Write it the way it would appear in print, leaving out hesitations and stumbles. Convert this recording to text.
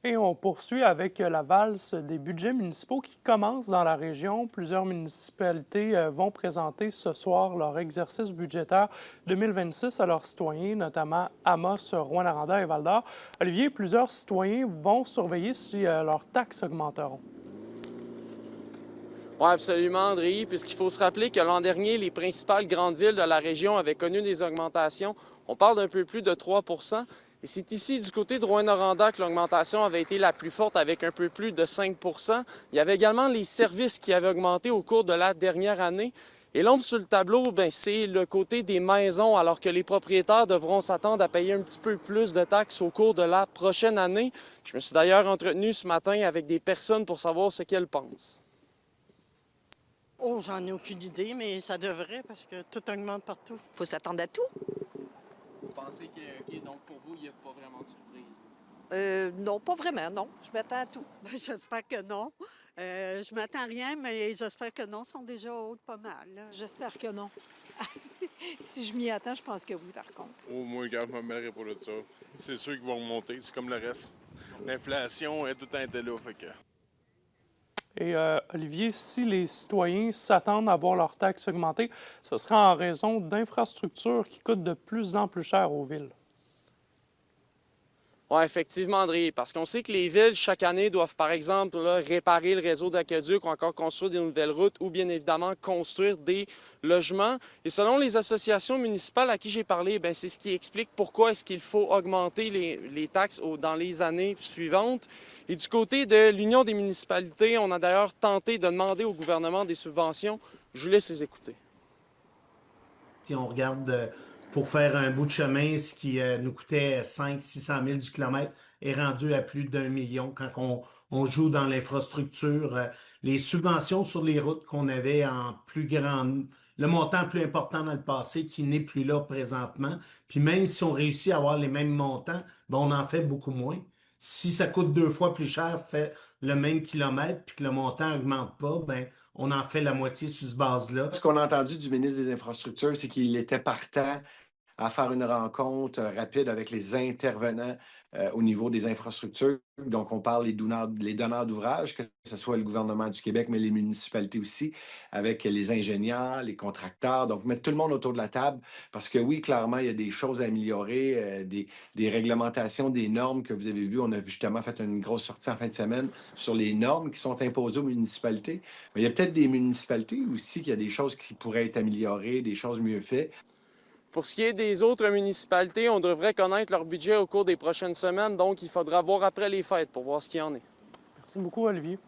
Et on poursuit avec la valse des budgets municipaux qui commence dans la région. Plusieurs municipalités vont présenter ce soir leur exercice budgétaire 2026 à leurs citoyens, notamment Amos, Rouyn-Noranda et Val-d'Or. Olivier, plusieurs citoyens vont surveiller si leurs taxes augmenteront. Oui, absolument, André, puisqu'il faut se rappeler que l'an dernier, les principales grandes villes de la région avaient connu des augmentations. On parle d'un peu plus de 3 et c'est ici, du côté de Rouyn-Noranda, que l'augmentation avait été la plus forte, avec un peu plus de 5 Il y avait également les services qui avaient augmenté au cours de la dernière année. Et l'ombre sur le tableau, c'est le côté des maisons, alors que les propriétaires devront s'attendre à payer un petit peu plus de taxes au cours de la prochaine année. Je me suis d'ailleurs entretenu ce matin avec des personnes pour savoir ce qu'elles pensent. Oh, j'en ai aucune idée, mais ça devrait parce que tout augmente partout. Faut s'attendre à tout. Vous pensez que, donc pour vous, il n'y a pas vraiment de surprise? Non, pas vraiment, non. Je m'attends à tout. J'espère que non. Je m'attends à rien, mais j'espère que non. Ils sont déjà hautes pas mal, là. J'espère que non. Si je m'y attends, je pense que oui, par contre. Au moins, quand je me mêlerai pas de ça. C'est sûr qu'ils vont remonter, c'est comme le reste. L'inflation, tout le temps été là, fait que... Et Olivier, si les citoyens s'attendent à voir leurs taxes augmenter, ce sera en raison d'infrastructures qui coûtent de plus en plus cher aux villes. Oui, effectivement, André, parce qu'on sait que les villes, chaque année, doivent, par exemple, réparer le réseau d'aqueduc ou encore construire des nouvelles routes ou, bien évidemment, construire des logements. Et selon les associations municipales à qui j'ai parlé, c'est ce qui explique pourquoi est-ce qu'il faut augmenter les taxes dans les années suivantes. Et du côté de l'Union des municipalités, on a d'ailleurs tenté de demander au gouvernement des subventions. Je vous laisse les écouter. Si on regarde pour faire un bout de chemin, ce qui nous coûtait 500 000 600 000 du kilomètre est rendu à plus d'1 million quand on joue dans l'infrastructure. Les subventions sur les routes qu'on avait en plus grand, le montant plus important dans le passé qui n'est plus là présentement. Puis même si on réussit à avoir les mêmes montants, on en fait beaucoup moins. Si ça coûte 2 fois plus cher, fait le même kilomètre, puis que le montant n'augmente pas, on en fait la moitié sur cette base-là. Ce qu'on a entendu du ministre des Infrastructures, c'est qu'il était partant à faire une rencontre rapide avec les intervenants au niveau des infrastructures. Donc, on parle les donneurs d'ouvrages, que ce soit le gouvernement du Québec, mais les municipalités aussi, avec les ingénieurs, les contracteurs. Donc, mettre tout le monde autour de la table, parce que oui, clairement, il y a des choses à améliorer, des réglementations, des normes que vous avez vues. On a justement fait une grosse sortie en fin de semaine sur les normes qui sont imposées aux municipalités. Mais il y a peut-être des municipalités aussi qui a des choses qui pourraient être améliorées, des choses mieux faites. Pour ce qui est des autres municipalités, on devrait connaître leur budget au cours des prochaines semaines, donc il faudra voir après les fêtes pour voir ce qu'il y en est. Merci beaucoup, Olivier.